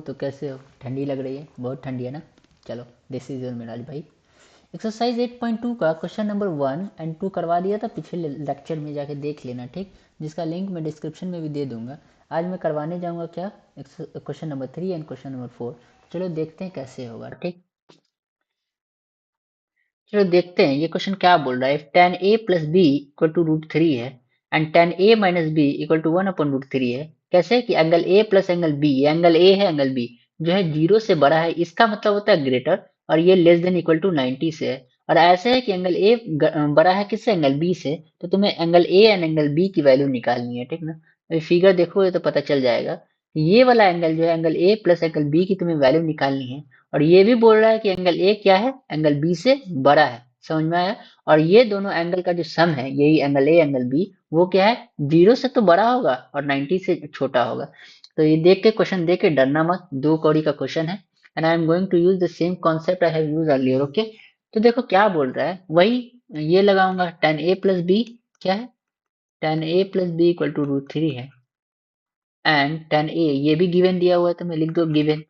तो कैसे हो? ठंडी लग रही है? बहुत ठंडी है ना? चलो दिस इज योर मिराज भाई। एक्सरसाइज 8.2 का क्वेश्चन नंबर 1 और 2 करवा दिया था पिछले लेक्चर में, जाके देख लेना ठीक, जिसका लिंक मैं डिस्क्रिप्शन में भी दे दूंगा। आज मैं करवाने जाऊंगा क्या, question number 3 and question number 4। चलो देखते हैं कैसे होगा ठीक। चलो देखते हैं ये क्वेश्चन क्या बोल रहा है। Tan A plus B equal to root three है and tan A minus B equal to one upon root three है। कैसे कि angle A plus angle B, angle A है एंगल बी जो है जीरो से बड़ा है, इसका मतलब होता है ग्रेटर, और ये लेस देन इक्वल टू 90 से है। और ऐसे है कि एंगल ए बड़ा है किससे, एंगल बी से, तो तुम्हें angle A and angle B की वैल्यू निकालनी है ठीक ना। फिगर देखोगे तो पता चल जाएगा। ये वाला एंगल जो है angle A plus angle B की तुम्हें वैल्यू निकालनी है। और ये भी बोल रहा है कि एंगल ए क्या है, एंगल बी से बड़ा है। समझ में आया? और ये दोनों एंगल का जो सम है, यही एंगल ए एंगल बी, वो क्या है, जीरो से तो बड़ा होगा और 90 से छोटा होगा। तो ये देख के क्वेश्चन देख के डरना मत, दो कौड़ी का क्वेश्चन है and I am going to use the same concept I have use earlier. Okay, तो देखो क्या बोल रहा है, वही ये लगाऊंगा, टेन ए प्लस बी क्या है, tan A plus B equal to root three है एंड टेन ए ये भी गिवन दिया हुआ है, तो मैं लिख दो गिवन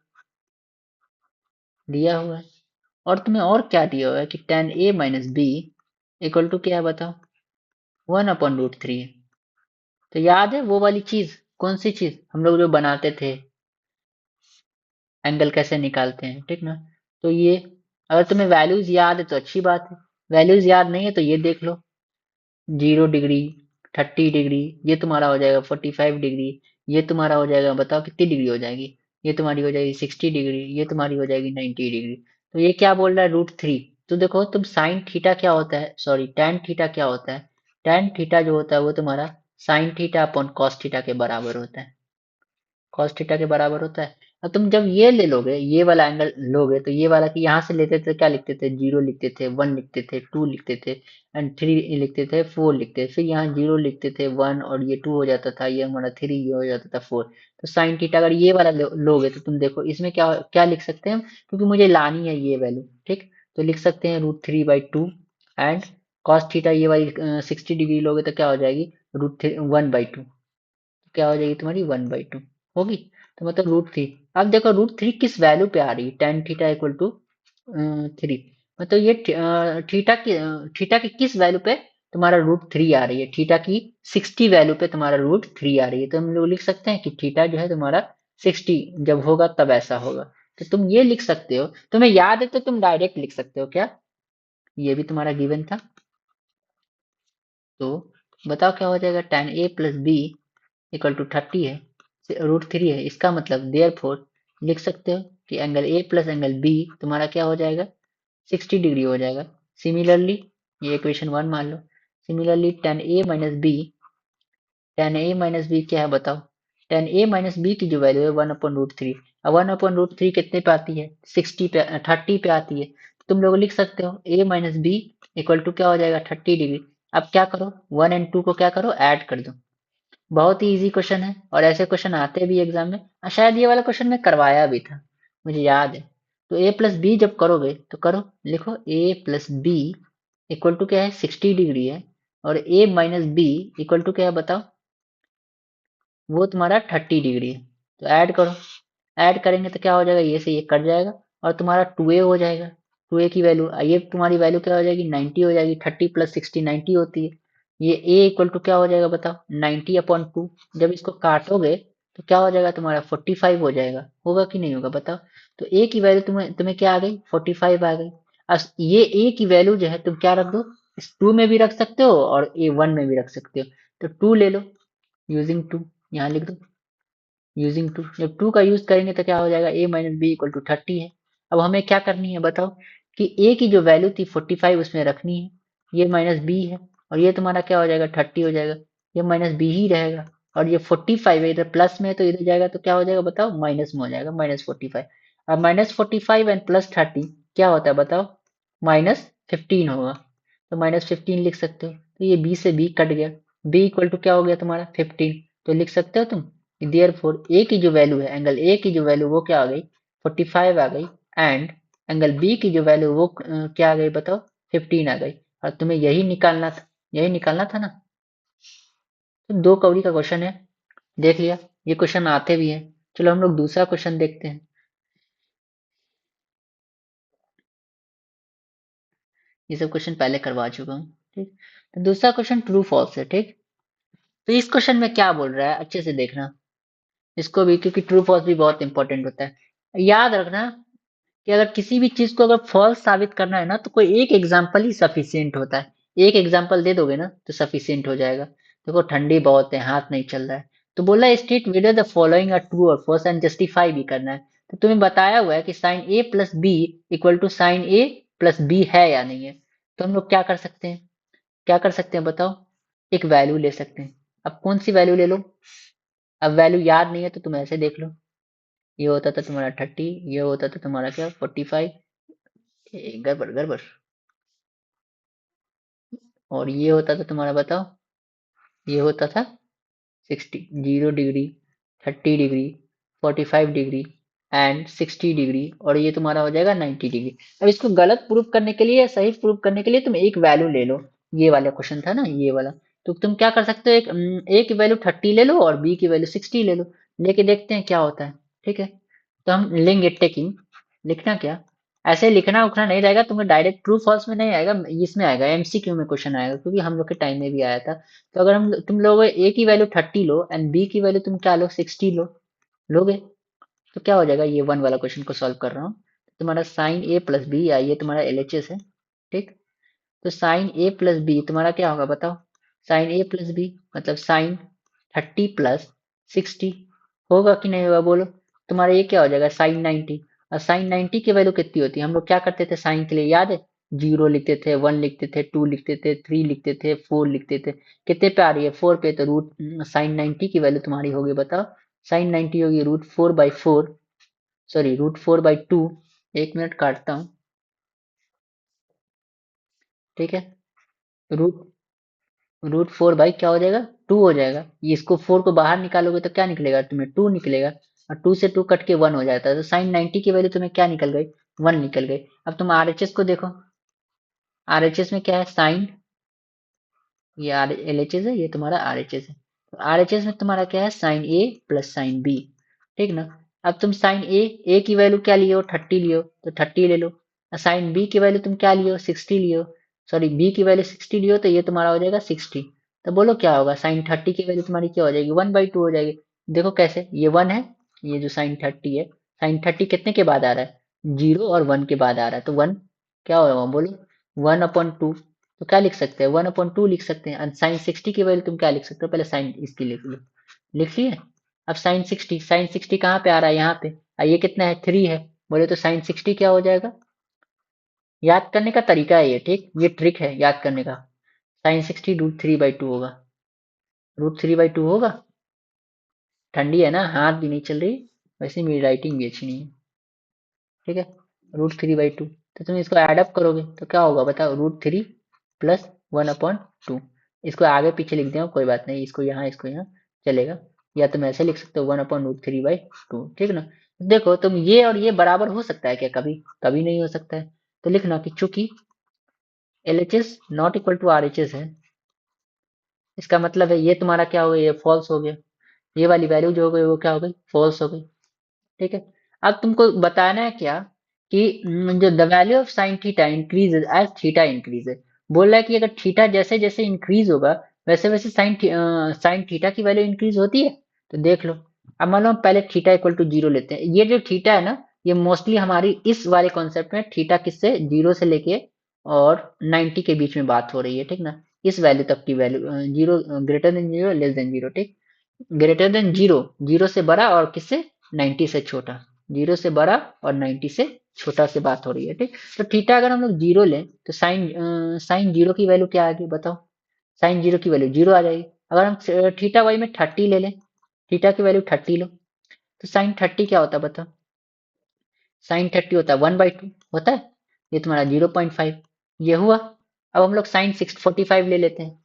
दिया हुआ है। और तुम्हें और क्या दिया हुआ है कि tan A minus B equal to क्या है बताओ, वन अपॉन रूट थ्री है। तो याद है वो वाली चीज, कौन सी चीज हम लोग जो बनाते थे, एंगल कैसे निकालते हैं ठीक ना। तो ये अगर तुम्हें वैल्यूज याद है तो अच्छी बात है, वैल्यूज याद नहीं है तो ये देख लो, 0 डिग्री, 30 डिग्री, ये तुम्हारा हो जाएगा 45 डिग्री, ये तुम्हारा हो जाएगा, बताओ कितनी डिग्री हो जाएगी, ये तुम्हारी हो जाएगी 60 डिग्री, ये तुम्हारी हो जाएगी 90 डिग्री। तो ये क्या बोल रहा है, रूट थ्री। तो देखो तुम साइन थीटा क्या होता है, सॉरी टैन थीटा क्या होता है, टैन थीटा जो होता है वो तुम्हारा sine theta upon cos theta के बराबर होता है, कॉस थीटा के बराबर होता है। और तुम जब ये ले लोगे, ये वाला एंगल लोगे, तो ये वाला कि यहाँ से लेते थे क्या लिखते थे, जीरो लिखते थे, वन लिखते थे, टू लिखते थे एंड थ्री लिखते थे, फोर लिखते थे, फिर यहाँ जीरो लिखते थे, वन, और ये टू हो जाता था, ये हमारा थ्री, ये हो जाता था फोर। तो साइन थीटा अगर ये वाला लोगे तो तुम देखो इसमें क्या क्या लिख सकते हैं, क्योंकि मुझे लानी है ये वैल्यू ठीक, तो लिख सकते हैं root three by two and cos theta ये वाली 60 डिग्री लोगे तो क्या हो जाएगी, root three one by two, क्या हो जाएगी तुम्हारी वन बाई टू होगी। तो मतलब रूट थ्री। अब देखो रूट थ्री किस वैल्यू पे आ रही है, tan theta equal to three, मतलब ये थीटा की किस वैल्यू पे तुम्हारा रूट थ्री आ रही है, थीटा की 60 वैल्यू पे तुम्हारा रूट थ्री आ रही है। तो हम लोग लिख सकते हैं कि थीटा जो है तुम्हारा 60 जब होगा तब ऐसा होगा। तो तुम ये लिख सकते हो, तुम्हें याद है तो तुम डायरेक्ट लिख सकते हो क्या, ये भी तुम्हारा गिवन था। तो बताओ क्या हो जाएगा, tan A plus B equal to 30 है, रूट थ्री है, इसका मतलब देयर फोर लिख सकते हो कि angle A plus angle B तुम्हारा क्या हो जाएगा, 60 डिग्री हो जाएगा। सिमिलरली ये इक्वेशन वन मान लो, similarly ten A minus B, ten A minus B क्या है बताओ, टेन ए माइनस बी की जो वैल्यू है वन अपॉन रूट थ्री, अब वन अपॉन रूट थ्री कितने पे आती है, 60 पे, 30 पे आती है। तो तुम लोग लिख सकते हो ए माइनस बी इक्वल टू क्या हो जाएगा, 30 डिग्री। अब क्या करो, वन एंड टू को क्या करो, ऐड कर दो। बहुत ही इजी क्वेश्चन है और ऐसे क्वेश्चन आते भी एग्जाम में, और शायद ये वाला क्वेश्चन मैं करवाया भी था, मुझे याद है। तो ए प्लस बी जब करोगे तो करो, लिखो ए प्लस बी इक्वल टू क्या है, 60 डिग्री है, और ए माइनस बी इक्वल टू क्या है बताओ, वो तुम्हारा 30 डिग्री है। तो ऐड करो, ऐड करेंगे तो क्या हो जाएगा, ये से ये कट जाएगा और तुम्हारा टू ए हो जाएगा। टू ए की वैल्यू, ये तुम्हारी वैल्यू क्या हो जाएगी, 90 हो जाएगी, 30 प्लस 60 90 होती है। ये ए इक्वल टू क्या हो जाएगा बताओ, 90 अपॉन टू, जब इसको काटोगे तो क्या हो जाएगा तुम्हारा 45 हो जाएगा, होगा कि नहीं होगा बताओ। तो ए की वैल्यू तुम्हें तुम्हें क्या आ गई, 45 आ गई। अब ये ए की वैल्यू जो है तुम क्या रख दो, इस टू में भी रख सकते हो और ए वन में भी रख सकते हो। तो टू ले लो, यूजिंग टू, यहाँ लिख दो यूजिंग टू। जब टू का यूज करेंगे तो क्या हो जाएगा, ए माइनस बी इक्वल टू 30 है। अब हमें क्या करनी है बताओ, कि ए की जो वैल्यू थी 45 उसमें रखनी है, ये माइनस बी है, और ये तुम्हारा क्या हो जाएगा 30 हो जाएगा, ये माइनस बी ही रहेगा। और ये 45 है, इधर प्लस में है तो इधर जाएगा तो क्या हो जाएगा बताओ, माइनस में हो जाएगा, -45। अब -45 एंड +30 क्या होता है बताओ, -15 होगा। तो -15 लिख सकते हो, तो ये बी से बी कट गया, बी इक्वल टू क्या हो गया तुम्हारा 15। तो लिख सकते हो तुम, देयरफॉर ए की जो वैल्यू है, एंगल ए की जो वैल्यू वो क्या आ गई, 45 आ गई, एंड एंगल बी की जो वैल्यू वो क्या आ गई बताओ, 15 आ गई। और तुम्हें यही निकालना था, यही निकालना था ना। तो दो कौड़ी का क्वेश्चन है, देख लिया, ये क्वेश्चन आते भी है, चलो हम लोग दूसरा क्वेश्चन देखते हैं। ये सब क्वेश्चन पहले करवा चुका हूँ, ठीक। तो दूसरा क्वेश्चन ट्रू फॉल्स है, ठीक। तो इस क्वेश्चन में क्या बोल रहा है अच्छे से देखना इसको भी, क्योंकि ट्रू फॉल्स भी बहुत इंपॉर्टेंट होता है। याद रखना कि अगर किसी भी चीज को अगर फॉल्स साबित करना है ना, तो कोई एक एग्जाम्पल ही सफिशियंट होता है। एक एग्जाम्पल दे दोगे ना तो सफिशियंट हो जाएगा। देखो ठंडी बहुत है, हाथ नहीं चल रहा है, तो बोला है state whether the following are true और फॉल्स एंड जस्टिफाई भी करना है। तो तुम्हें बताया हुआ है कि sine A plus B equal to sine A plus B है या नहीं है। तो हम लोग क्या कर सकते हैं, क्या कर सकते हैं बताओ, एक वैल्यू ले सकते हैं। अब कौन सी वैल्यू ले लो, अब वैल्यू याद नहीं है तो तुम ऐसे देख लो। ये होता था तुम्हारा 30, ये होता था तुम्हारा क्या 45, गड़बड़ गड़बड़। और ये होता था तुम्हारा बताओ, ये होता था 60, 0 degree, 30 degree, 45 degree and 60 degree, और ये तुम्हारा हो जाएगा 90 डिग्री। अब इसको गलत प्रूफ करने के लिए या सही प्रूफ करने के लिए तुम एक वैल्यू ले लो। ये वाला क्वेश्चन था ना, ये वाला। तो तुम क्या कर सकते हो, एक ए की वैल्यू 30 ले लो और बी की वैल्यू 60 ले लो। लेके देखते हैं क्या होता है, ठीक है। तो हम लेंगे टेकिंग, लिखना क्या, ऐसे लिखना उखना नहीं रहेगा, तुम्हें डायरेक्ट ट्रू फॉल्स में नहीं आएगा, इसमें आएगा एमसीक्यू में क्वेश्चन आएगा, क्योंकि हम लोग के टाइम में भी आया था। तो अगर हम तुम लोग ए की वैल्यू 30 लो एंड बी की वैल्यू तुम क्या लो 60 लो, लोगे, तो क्या हो जाएगा, ये वन वाला क्वेश्चन को सॉल्व कर रहा हूँ। तुम्हारा साइन ए प्लस बी, या ये तुम्हारा एलएचएस है, ठीक। तो साइन ए प्लस बी तुम्हारा क्या होगा बताओ, साइन ए प्लस बी मतलब साइन 30 प्लस 60, होगा कि नहीं होगा बोलो। तुम्हारा ये क्या हो जाएगा साइन 90। और साइन 90 की वैल्यू कितनी होती है, हम लोग क्या करते थे साइन के लिए याद है, 0 लिखते थे, 1 लिखते थे, 2 लिखते थे, 3 लिखते थे, 4 लिखते थे। कितने पे आ रही है 4 पे, तो रूट साइन 90 की वैल्यू तुम्हारी होगी बताओ, साइन 90 होगी √4/4, सॉरी √4/2। एक मिनट काटता हूँ, ठीक है। रूट रूट फोर बाई क्या हो जाएगा 2 हो जाएगा। ये इसको 4 को बाहर निकालोगे तो क्या निकलेगा तुम्हें 2 निकलेगा, और 2 से 2 कट के 1 हो जाता है। तो साइन 90 की वैल्यू तुम्हें क्या निकल गई, 1 निकल गई। अब तुम आरएचएस को देखो, आरएचएस में क्या है साइन, ये आर एल एच एस है, ये तुम्हारा आर एच एस है। तो आर एच एस में तुम्हारा क्या है sign A plus sine B, ठीक ना। अब तुम साइन ए की वैल्यू क्या लियो 30 लियो, तो 30 ले लो। साइन बी की वैल्यू तुम क्या लियो 60 लियो, सॉरी बी की वैल्यू 60 लियो, तो ये तुम्हारा हो जाएगा 60। तो बोलो क्या होगा, साइन 30 की वैल्यू तुम्हारी क्या हो जाएगी 1/2 हो जाएगी। देखो कैसे, ये 1 है, ये जो साइन 30 है, साइन 30 कितने के बाद आ रहा है 0 और 1 के बाद आ रहा है, तो 1 क्या होगा बोलो 1/2। तो क्या लिख सकते हैं 1/2 लिख सकते हैं। साइन 60 की वैल्यू तुम क्या लिख सकते हो, पहले साइन इसकी लिख लो, लिख लिए। अब साइन 60 कहाँ पे आ रहा है यहाँ पे, ये कितना है 3 है, बोले तो साइन 60 क्या हो जाएगा। याद करने का तरीका है ये, ठीक, ये ट्रिक है याद करने का। साइन 60 √3/2 होगा, √3/2 होगा। ठंडी है ना, हाथ भी नहीं चल रही, वैसे मेरी राइटिंग भी अच्छी नहीं है, ठीक है। √3/2, तो तुम इसको ऐड अप करोगे तो क्या होगा बताओ, √3 + 1/2। इसको आगे पीछे लिख दिया कोई बात नहीं, इसको यहाँ चलेगा। या तुम ऐसे लिख सकते हो 1/√3/2, ठीक ना। देखो तुम ये और ये बराबर हो सकता है क्या, कभी कभी नहीं हो सकता है। तो लिखना कि चूंकि L H S not equal to R H S है, इसका मतलब है ये तुम्हारा क्या हो गया, ये फॉल्स हो गया। ये वाली वैल्यू जो हो गई वो क्या हो गई, फॉल्स हो गई, ठीक है। अब तुमको बताना है क्या कि जो the value of sine theta increase as theta increase है। बोल रहा है कि अगर थीटा जैसे जैसे इंक्रीज होगा वैसे वैसे साइन थीटा की वैल्यू इंक्रीज होती है। तो देख लो, अब मान लो हम पहले थीटा इक्वल टू 0 लेते हैं। ये जो थीटा है ना, ये मोस्टली हमारी इस वाले कॉन्सेप्ट में थीटा किससे 0 से लेके और 90 के बीच में बात हो रही है, ठीक ना। इस वैल्यू तक की value 0 greater than 0 less than 0, ठीक। ग्रेटर देन 0, 0 से बड़ा और किससे 90 से छोटा, 0 से बड़ा और 90 से छोटा से बात हो रही है, ठीक। तो थीटा अगर हम लोग 0 लें तो साइन 0 की वैल्यू क्या आ गई बताओ, साइन 0 की वैल्यू 0 आ जाएगी। अगर हम थीटा वाई में 30 ले लें, थीटा की वैल्यू 30 लो, तो साइन 30 क्या होता है बताओ, साइन 30 होता है 1/2 होता है, ये तुम्हारा 0.5 ये हुआ। अब हम लोग साइन 645 ले लेते हैं,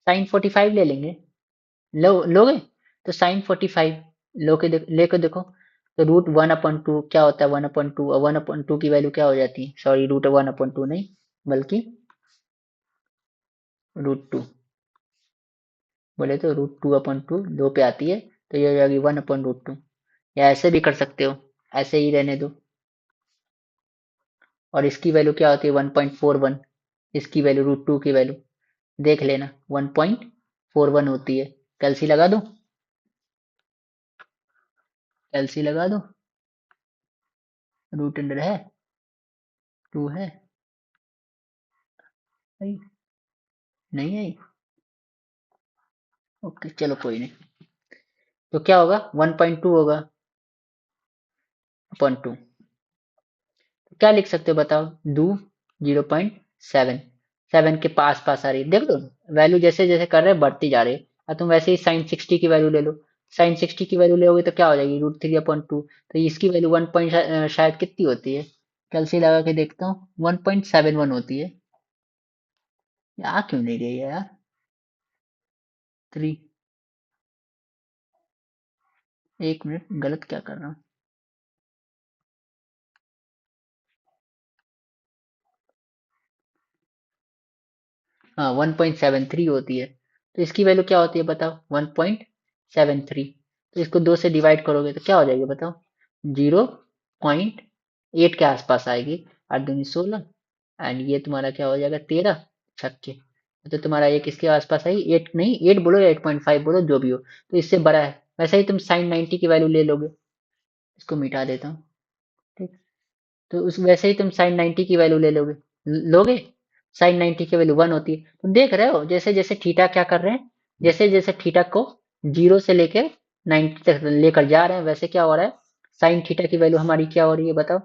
साइन 45 ले लेंगे, लोगे। तो साइन 45 लो के लेकर देखो, तो √1/2 क्या होता है 1/2, और 1/2 की वैल्यू क्या हो जाती है, सॉरी √1/2 नहीं बल्कि √2, बोले तो √2/2 2 पे आती है। तो ये हो जाएगी 1/√2। या ऐसे भी कर सकते हो, ऐसे ही रहने दो। और इसकी वैल्यू क्या होती है 1.41, इसकी वैल्यू √2 की वैल्यू देख लेना 1.41 होती है। कैलसी लगा दो, कैलसी लगा दो। रूट अंडर है 2 है, आई नहीं आई। ओके चलो कोई नहीं। तो क्या होगा 1.2 होगा अपॉन 2। क्या लिख सकते हो बताओ, दो 0.7, 7 के पास पास आ रही है, देख लो वैल्यू जैसे जैसे कर रहे हैं बढ़ती जा रही है। और तुम वैसे ही साइन 60 की वैल्यू ले लो, साइन 60 की वैल्यू लोगे तो क्या हो जाएगी √3/2। तो इसकी वैल्यू 1 पॉइंट शायद कितनी होती है, कैलसी लगा के देखता हूँ, 1.71 होती है। आ क्यों नहीं रही है यार, 3, एक मिनट गलत क्या कर रहा हूँ। हाँ 1.73 होती है। तो इसकी वैल्यू क्या होती है बताओ 1.73। तो इसको 2 से डिवाइड करोगे तो क्या हो जाएगी बताओ, 0.8 के आसपास आएगी। 8 दूनी 16, एंड ये तुम्हारा क्या हो जाएगा 13 छक्के। तो तुम्हारा एक इसके आसपास आई, 8 नहीं 8 बोलो या 8.5 बोलो जो भी हो, तो इससे बड़ा है। वैसे ही तुम साइन 90 की वैल्यू ले लोगे, इसको मिटा देता हूँ, ठीक। तो उस वैसे ही तुम साइन 90 की वैल्यू ले लोगे, लोगे। साइन 90 की वैल्यू 1 होती है। तुम देख रहे हो जैसे जैसे थीटा क्या कर रहे हैं, जैसे जैसे थीटा को 0 से लेके 90 तक लेकर जा रहे हैं, वैसे क्या हो रहा है, साइन थीटा की वैल्यू हमारी क्या हो रही है बताओ,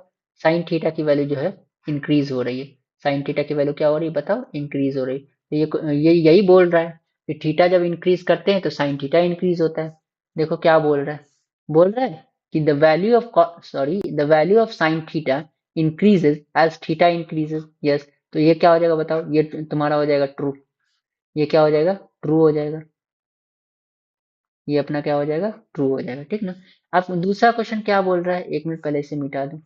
साइन थीटा की वैल्यू जो है इंक्रीज हो रही है। साइन थीटा की वैल्यू क्या हो रही है बताओ, इंक्रीज हो रही है। तो ये यही बोल रहा है कि थीटा जब इंक्रीज करते हैं तो साइन थीटा इंक्रीज होता है। देखो क्या बोल रहा है, बोल रहा है कि the value of sin theta increases as theta increases। yes, तो ये क्या हो जाएगा बताओ, ये तुम्हारा हो जाएगा ट्रू। ये क्या हो जाएगा, ट्रू हो जाएगा। ये अपना क्या हो जाएगा, ट्रू हो जाएगा, ठीक ना। अब दूसरा क्वेश्चन क्या बोल रहा है, एक मिनट पहले इसे मिटा दूं।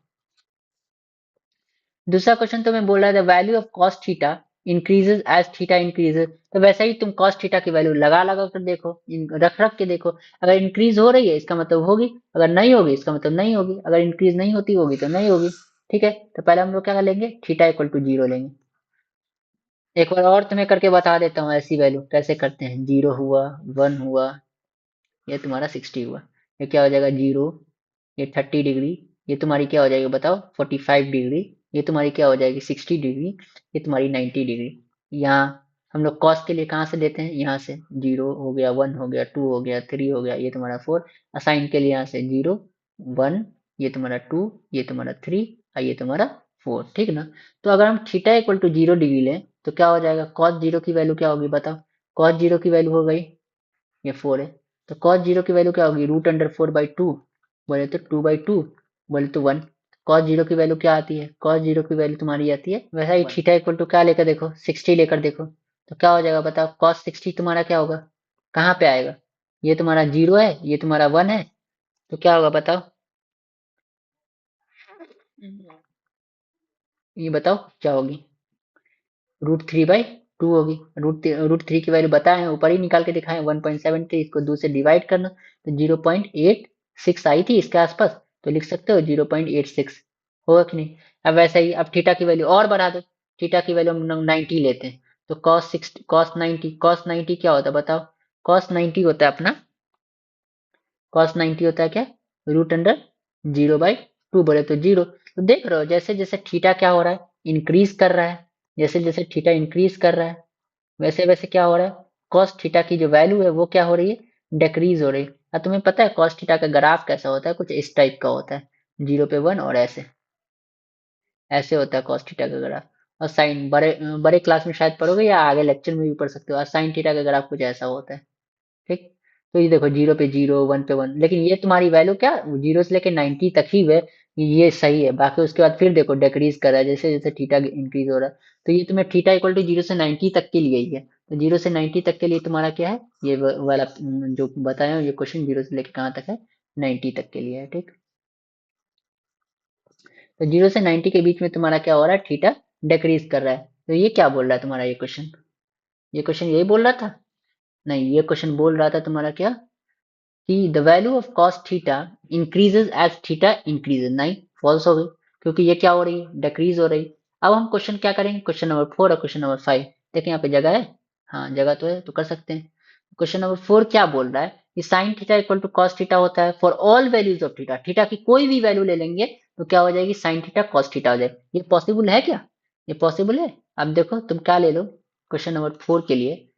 दूसरा क्वेश्चन तो मैं बोल रहा है the value of cos theta increases as theta increases. तो वैसा ही तुम cos थीटा की वैल्यू लगा लगा कर देखो, रख रख के देखो। अगर इंक्रीज हो रही है इसका मतलब होगी, अगर नहीं होगी इसका मतलब नहीं होगी, अगर इंक्रीज नहीं होती होगी तो नहीं होगी। ठीक है, तो पहले हम लोग क्या लेंगे, थीटा = 0 लेंगे। एक बार और तुम्हें करके बता देता हूँ ऐसी वैल्यू कैसे करते हैं। 0 हुआ, 1 हुआ, ये तुम्हारा 60 हुआ। ये क्या हो जाएगा 0, ये 30 डिग्री, ये तुम्हारी क्या हो जाएगी बताओ 45 डिग्री, ये तुम्हारी क्या हो जाएगी 60 डिग्री, ये तुम्हारी 90 डिग्री। यहाँ हम लोग कॉस के लिए कहाँ से लेते हैं, यहाँ से 0 हो गया, 1 हो गया, 2 हो गया, 3 हो गया, ये तुम्हारा 4। असाइन के लिए यहाँ से 0, 1, ये तुम्हारा 2, ये तुम्हारा 3 और ये तुम्हारा 4, ठीक ना। तो अगर हम थीटा = 0 डिग्री लें तो क्या हो जाएगा, कॉस 0 की वैल्यू क्या होगी बताओ, कॉस 0 की वैल्यू हो गई, ये 4 है। तो कॉस 0 की वैल्यू क्या होगी, √4/2, बोले तो 2/2, बोले तो 1। कॉस 0 की वैल्यू क्या आती है, कॉस 0 की वैल्यू तुम्हारी आती है वैसा ही थीटा = क्या लेकर देखो, 60 लेकर देखो। तो क्या हो जाएगा बताओ, कॉस 60 तुम्हारा क्या होगा, कहाँ पे आएगा, ये तुम्हारा 0 है, ये तुम्हारा 1 है, तो क्या होगा बताओ, ये बताओ क्या होगी, √3/2 होगी। √3 की वैल्यू बताएं, ऊपर ही निकाल के दिखाएं 1.73, इसको 2 से डिवाइड करना तो 0.86 आई थी इसके आसपास, तो लिख सकते हो 0.86, होगा कि नहीं। अब वैसे ही अब थीटा की वैल्यू और बढ़ा दो, थीटा की वैल्यू हम 90 लेते हैं, तो cos 90 क्या होता है बताओ, cos 90 होता है अपना, cos 90 होता है क्या, √0/2, बोले तो 0। तो देख रहे हो जैसे जैसे थीटा क्या हो रहा है, इंक्रीज कर रहा है, जैसे जैसे थीटा इंक्रीज कर रहा है वैसे वैसे क्या हो रहा है, कॉस थीटा की जो वैल्यू है वो क्या हो रही है, डिक्रीज हो रही है। और तुम्हें पता है कॉस थीटा का ग्राफ कैसा होता है, कुछ इस टाइप का होता है, 0 पे 1 और ऐसे ऐसे होता है कॉस थीटा का ग्राफ। और साइन बड़े बड़े क्लास में शायद पढ़ोगे या आगे लेक्चर में भी पढ़ सकते हो, और साइन थीटा का ग्राफ कुछ ऐसा होता है, ठीक। तो ये देखो 0 पे 0, 1 पे 1, लेकिन ये तुम्हारी वैल्यू क्या 0 से लेके 90 तक ही है, ये सही है। बाकी उसके बाद फिर देखो डिक्रीज कर रहा है जैसे जैसे थीटा इंक्रीज हो रहा है। तो ये तुम्हें थीटा = 0 से 90 तक के लिए ही है। तो 0 से 90 तक के लिए तुम्हारा क्या है, ये वाला जो बताया हूँ ये क्वेश्चन 0 से लेके कहाँ तक है, 90 तक के लिए है, ठीक। तो 0 से 90 के बीच में तुम्हारा क्या हो रहा है, थीटा डिक्रीज कर रहा है। तो ये क्या बोल रहा है तुम्हारा ये क्वेश्चन, ये क्वेश्चन यही बोल रहा था, नहीं ये क्वेश्चन बोल रहा था तुम्हारा क्या, कि the value of cos theta increases as theta increases, नहीं, फॉल्स हो गई, क्योंकि ये क्या हो रही है, डिक्रीज हो रही। अब हम क्वेश्चन क्या करेंगे, क्वेश्चन नंबर 4 और क्वेश्चन नंबर 5, देखिए यहाँ पे जगह है, हाँ जगह तो है, तो कर सकते हैं। क्वेश्चन नंबर 4 क्या बोल रहा है कि sine theta equal to cos theta होता है for all values of theta, theta की कोई भी वैल्यू ले लेंगे तो क्या हो जाएगी, साइन थीटा कॉस थीटा हो जाएगी। ये पॉसिबल है क्या, ये पॉसिबल है। अब देखो तुम क्या ले लो, क्वेश्चन नंबर 4 के लिए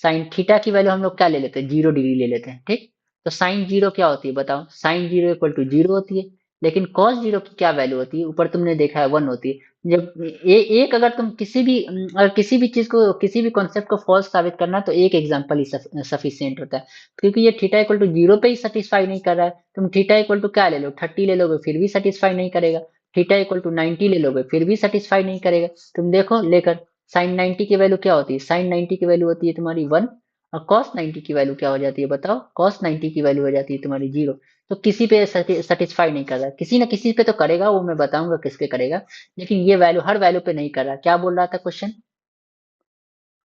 साइन थीटा की वैल्यू हम लोग क्या ले लेते हैं, 0 डिग्री ले लेते हैं, ठीक। तो साइन जीरो क्या होती है बताओ, साइन जीरो इक्वल टू 0 होती है, लेकिन कॉस जीरो की क्या वैल्यू होती है, ऊपर तुमने देखा है 1 होती है। जब एक अगर तुम किसी भी अगर किसी भी चीज को, किसी भी कॉन्सेप्ट को फॉल्स साबित करना, तो एक एग्जांपल ही सफिशियंट होता है, क्योंकि ये थीटा इक्वल टू 0 पे ही सेटिस्फाई नहीं कर रहा है। तुम थीटा इक्वल टू क्या ले लो, 30 ले लोगे फिर भी सेटिस्फाई नहीं करेगा, थीटा इक्वल टू 90 ले लोगे फिर भी सेटिस्फाई नहीं करेगा। तुम देखो लेकर, साइन 90 की वैल्यू क्या होती है, साइन 90 की वैल्यू होती है तुम्हारी 1, और cos 90 की वैल्यू क्या हो जाती है बताओ, cos 90 की वैल्यू हो जाती है तुम्हारी 0। तो किसी पे सेटिस्फाई नहीं कर रहा, किसी ना किसी पे तो करेगा, वो मैं बताऊंगा किस पे करेगा, लेकिन ये वैल्यू हर वैल्यू पे नहीं कर रहा। क्या बोल रहा था क्वेश्चन,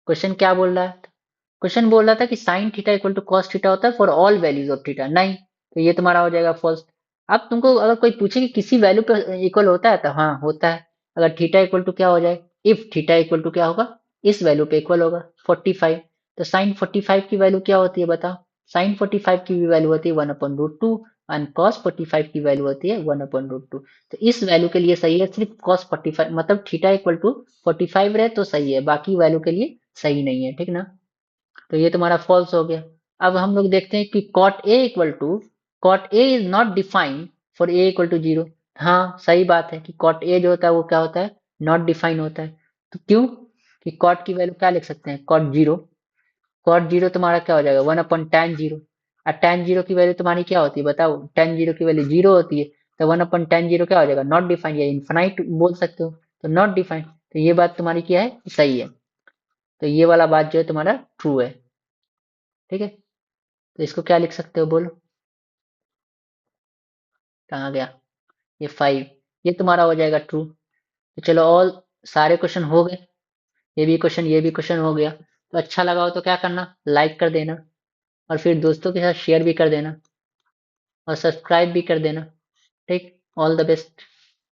क्वेश्चन क्या बोल रहा है, क्वेश्चन बोल रहा था कि sine theta equal to cos theta होता है for all values of theta, नहीं, तो ये तुम्हारा हो जाएगा फॉल्स। अब तुमको अगर कोई पूछे कि किसी वैल्यू पे इक्वल होता है, तो हाँ होता है। अगर थीटा इक्वल टू क्या हो जाए, इफ थीटा इक्वल टू क्या होगा, इस वैल्यू पे इक्वल होगा 45, तो साइन 45 की वैल्यू क्या होती है बताओ, साइन 45 की भी वैल्यू होती है 1/√2, एंड कॉस 45 की वैल्यू होती है 1/√2। तो इस वैल्यू के लिए सही है सिर्फ कॉस 45, मतलब थीटा इक्वल टू 45 रहे तो सही है, बाकी वैल्यू के लिए सही नहीं है, ठीक ना। तो ये तुम्हारा फॉल्स हो गया। अब हम लोग देखते हैं कि cot A equal to, cot A is not defined for A equal to 0। हाँ सही बात है कि कॉट ए जो होता है वो क्या होता है, नॉट डिफाइन होता है। तो क्यों, कि कॉट की वैल्यू क्या लिख सकते हैं, कॉट जीरो, कॉट जीरो तुम्हारा क्या हो जाएगा 1/tan 0, और tan जीरो की वैल्यू तुम्हारी क्या होती है बताओ, tan जीरो की वैल्यू 0 होती है, तो 1/tan 0 क्या हो जाएगा, नॉट डिफाइंड या इन्फिनाइट बोल सकते हो, तो नॉट डिफाइंड। तो ये बात तुम्हारी क्या है, सही है। तो ये वाला बात जो है तुम्हारा ट्रू है, ठीक है। तो इसको क्या लिख सकते हो बोलो, कहाँ गया, ये 5, ये तुम्हारा हो जाएगा ट्रू। तो चलो ऑल, सारे क्वेश्चन हो गए, ये भी क्वेश्चन, ये भी क्वेश्चन हो गया। तो अच्छा लगा हो तो क्या करना, लाइक कर देना, और फिर दोस्तों के साथ शेयर भी कर देना, और सब्सक्राइब भी कर देना, ठीक। All the best.